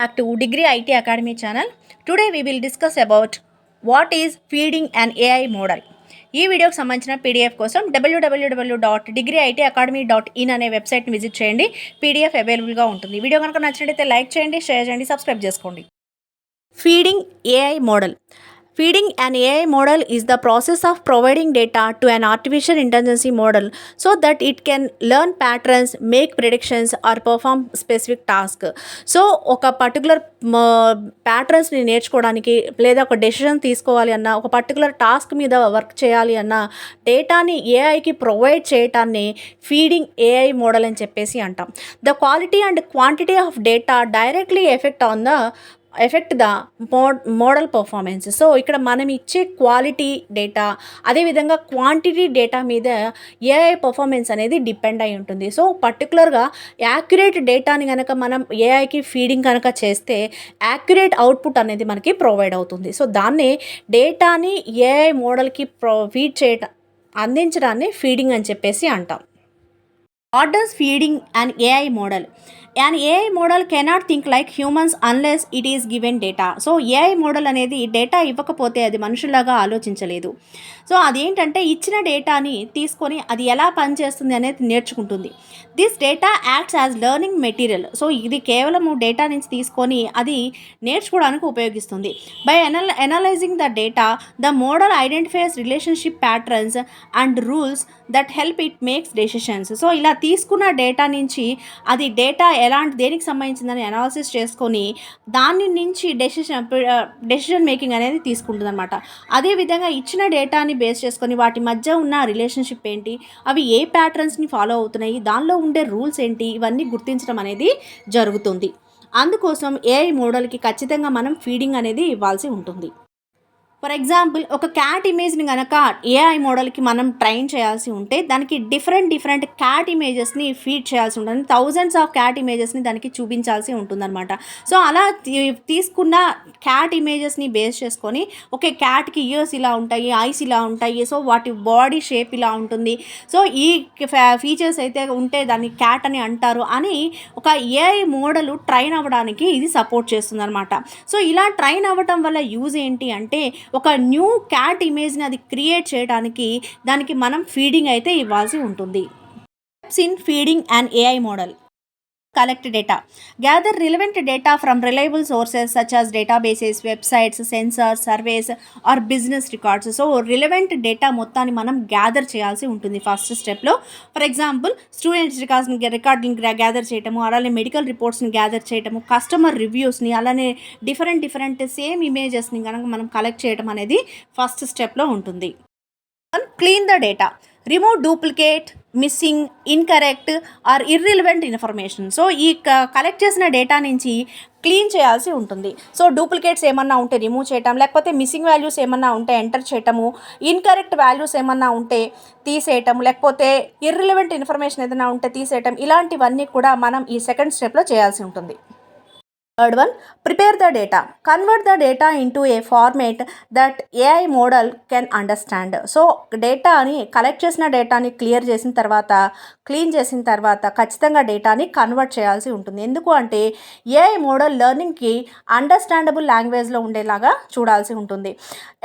Back to Degree IT Academy channel. Today we will discuss about what is feeding an AI model. ఈ వీడియోకి సంబంధించిన PDF కోసం www.degreeitacademy.in అనే వెబ్సైట్ని visit చేయండి. పీడిఎఫ్ అవైలబుల్గా ఉంటుంది. వీడియో కనుక నచ్చినట్లయితే లైక్ చేయండి, షేర్ చేయండి, సబ్స్క్రైబ్ చేసుకోండి. Feeding AI model. Feeding an AI model is the process of providing data to an artificial intelligence model so that it can learn patterns, make predictions or perform specific tasks. So ఒక particular ప్యాటర్న్స్ని నేర్చుకోవడానికి లేదా ఒక decision తీసుకోవాలి అన్న, ఒక particular task మీద work చేయాలి అన్న డేటాని ఏఐకి ప్రొవైడ్ చేయటాన్ని ఫీడింగ్ AI మోడల్ అని చెప్పేసి అంటాం. The quality and quantity of data directly effect the model performance. So ఇక్కడ మనం ఇచ్చే క్వాలిటీ డేటా అదేవిధంగా క్వాంటిటీ డేటా మీద ఏఐ పర్ఫార్మెన్స్ అనేది డిపెండ్ అయి ఉంటుంది. సో పర్టికులర్గా యాక్యురేట్ డేటాని కనుక మనం ఏఐకి ఫీడింగ్ కనుక చేస్తే యాక్యురేట్ అవుట్పుట్ అనేది మనకి ప్రొవైడ్ అవుతుంది. సో దాన్ని డేటాని ఏఐ మోడల్కి ఫీడ్ చేయటం, అందించడాన్ని ఫీడింగ్ అని చెప్పేసి అంటాం. What does feeding and AI model? An AI model cannot think like humans unless it is given data. So AI model అనేది డేటా ఇవ్వకపోతే అది మనుషుల్లాగా ఆలోచించలేదు. సో అదేంటంటే ఇచ్చిన డేటాని తీసుకొని అది ఎలా పనిచేస్తుంది అనేది నేర్చుకుంటుంది. This data acts as learning material. So ఇది కేవలం డేటా నుంచి తీసుకొని అది నేర్చుకోవడానికి ఉపయోగిస్తుంది. By analysing the data the model identifies relationship patterns and rules that help it makes decisions. So ఇలా తీసుకున్న డేటా నుంచి అది డేటా దేనికి సంబంధించిందని అనాలిసిస్ చేసుకొని దాని నుంచి డెసిషన్ మేకింగ్ అనేది తీసుకుంటుంది అనమాట. అదేవిధంగా ఇచ్చిన డేటాని బేస్ చేసుకొని వాటి మధ్య ఉన్న రిలేషన్షిప్ ఏంటి, అవి ఏ ప్యాటర్న్స్ని ఫాలో అవుతున్నాయి, దానిలో ఉండే రూల్స్ ఏంటి, ఇవన్నీ గుర్తించడం అనేది జరుగుతుంది. అందుకోసం ఏఐ మోడల్కి ఖచ్చితంగా మనం ఫీడింగ్ అనేది ఇవ్వాల్సి ఉంటుంది. ఫర్ ఎగ్జాంపుల్ ఒక క్యాట్ ఇమేజ్ని కనుక ఏఐ మోడల్కి మనం ట్రైన్ చేయాల్సి ఉంటే దానికి డిఫరెంట్ క్యాట్ ఇమేజెస్ని ఫీడ్ చేయాల్సి ఉంటుంది. థౌజండ్స్ ఆఫ్ క్యాట్ ఇమేజెస్ని దానికి చూపించాల్సి ఉంటుందన్నమాట. సో అలా తీసుకున్న క్యాట్ ఇమేజెస్ని బేస్ చేసుకొని ఓకే క్యాట్కి ఇయర్స్ ఇలా ఉంటాయి, ఐస్ ఇలా ఉంటాయి, సో వాటి బాడీ షేప్ ఇలా ఉంటుంది, సో ఈ ఫీచర్స్ అయితే ఉంటే దాన్ని క్యాట్ అని అంటారు అని ఒక ఏఐ మోడల్ ట్రైన్ అవ్వడానికి ఇది సపోర్ట్ చేస్తుంది అనమాట. సో ఇలా ట్రైన్ అవ్వటం వల్ల యూజ్ ఏంటి అంటే ఒక న్యూ క్యాట్ ఇమేజ్ని అది క్రియేట్ చేయడానికి దానికి మనం ఫీడింగ్ అయితే ఇవ్వాల్సి ఉంటుంది. Steps in feeding and AI model. Collect data. Gather relevant data from reliable sources such as databases, websites, sensors, surveys or business records. So relevant data మొత్తాన్ని మనం గ్యాదర్ చేయాల్సి ఉంటుంది ఫస్ట్ స్టెప్లో. ఫర్ ఎగ్జాంపుల్ స్టూడెంట్స్ రికార్డ్ని గ్యాదర్ చేయటము, అలానే medical రిపోర్ట్స్ని gather చేయటము, customer రివ్యూస్ని, అలానే different same ఇమేజెస్ని కనుక మనం కలెక్ట్ చేయడం అనేది ఫస్ట్ స్టెప్లో ఉంటుంది. Clean the data. Remove duplicate, missing, incorrect or irrelevant information. So ఈ కలెక్ట్ చేసిన డేటా నుంచి క్లీన్ చేయాల్సి ఉంటుంది. సో డూప్లికేట్స్ ఏమన్నా ఉంటే రిమూవ్ చేయటం, లేకపోతే మిస్సింగ్ వాల్యూస్ ఏమన్నా ఉంటే ఎంటర్ చేయటము, ఇన్కరెక్ట్ వాల్యూస్ ఏమన్నా ఉంటే తీసేయటం, లేకపోతే ఇర్రిలవెంట్ ఇన్ఫర్మేషన్ ఏదైనా ఉంటే తీసేయటం, ఇలాంటివన్నీ కూడా మనం ఈ సెకండ్ స్టెప్లో చేయాల్సి ఉంటుంది. Third one, prepare the data. Convert the data into a format that AI model can understand. So డేటాని కలెక్ట్ చేసిన డేటాని క్లీన్ చేసిన తర్వాత ఖచ్చితంగా డేటాని కన్వర్ట్ చేయాల్సి ఉంటుంది. ఎందుకు అంటే ఏఐ మోడల్ లెర్నింగ్కి అండర్స్టాండబుల్ లాంగ్వేజ్లో ఉండేలాగా చూడాల్సి ఉంటుంది.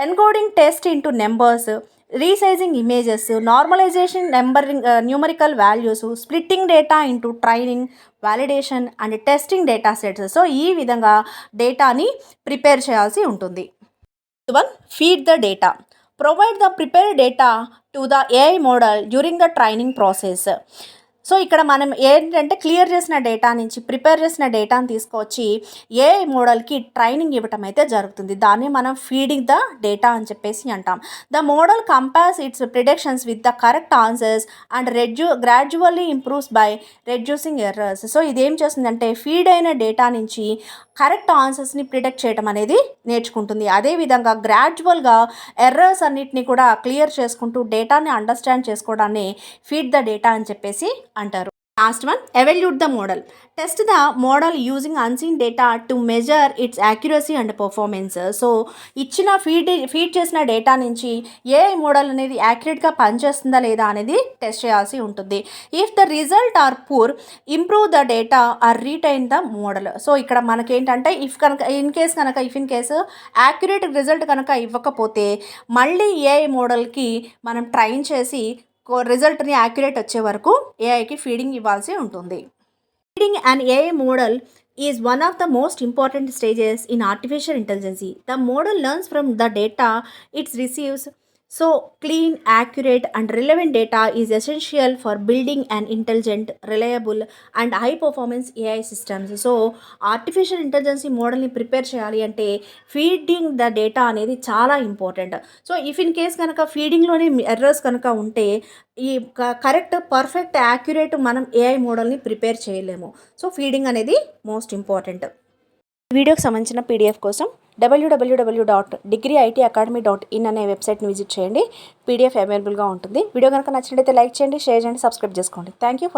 Encoding text into numbers, resizing images, normalization numerical values, splitting data into training, validation and testing data sets. So ఈ విధంగా డేటాని ప్రిపేర్ చేయాల్సి ఉంటుంది. One, feed the data. Provide the prepared data to the AI model during the training process. So ఇక్కడ మనం ఏంటంటే clear చేసిన data నుంచి ప్రిపేర్ చేసిన డేటాని తీసుకొచ్చి ఏఐ మోడల్కి ట్రైనింగ్ ఇవ్వటం అయితే జరుగుతుంది. దాన్ని మనం ఫీడింగ్ ద డేటా అని చెప్పేసి అంటాం. The model compares it's predictions with the correct answers and gradually improves by reducing errors. So ఇదేం చేస్తుందంటే ఫీడ్ అయిన డేటా నుంచి కరెక్ట్ ఆన్సర్స్ని ప్రిడిక్ట్ చేయడం అనేది నేర్చుకుంటుంది. అదేవిధంగా గ్రాడ్యువల్గా ఎర్రర్స్ అన్నిటిని కూడా క్లియర్ చేసుకుంటూ డేటాని అండర్స్టాండ్ చేసుకోవడాన్ని ఫీడ్ ద డేటా అని చెప్పేసి అంటారు. Last one, evaluate the model. Test the model using unseen data to measure its accuracy and performance. So ఇచ్చిన ఫీడ్ చేసిన డేటా నుంచి ఏ మోడల్ అనేది యాక్యురేట్గా పనిచేస్తుందా లేదా అనేది టెస్ట్ చేయాల్సి ఉంటుంది. If the result are poor, improve the data or retrain the model. So ఇక్కడ మనకేంటంటే if in case accurate result కనుక ఇవ్వకపోతే మళ్ళీ ఏ మోడల్కి మనం ట్రైన్ చేసి రిజల్ట్ని యాక్యురేట్ వచ్చే వరకు ఏఐకి ఫీడింగ్ ఇవ్వాల్సి ఉంటుంది. Feeding and AI model is one of the most important stages in artificial intelligence. The model learns from the data it receives. So, clean, accurate, and relevant data is essential for building an intelligent, reliable, and high-performance AI systems. So, artificial intelligence మోడల్ని prepare చేయాలి అంటే feeding the data అనేది చాలా important. So, if in case కనుక ఫీడింగ్లోనే errors కనుక ఉంటే ఈ correct perfect accurate మనం ఏఐ మోడల్ని ప్రిపేర్ చేయలేము. సో, ఫీడింగ్ అనేది మోస్ట్ ఇంపార్టెంట్. వీడియోకి సంబంధించిన పీడిఎఫ్ కోసం www.degreeitacademy.in అనే వెబ్సైట్ని విజిట్ చేయండి. పీడిఎఫ్ అవైలబుల్గా ఉంటుంది. వీడియో కనుక నచ్చినట్లయితే లైక్ చేయండి, షేర్ చేయండి, సబ్స్క్రైబ్ చేసుకోండి. Thank you for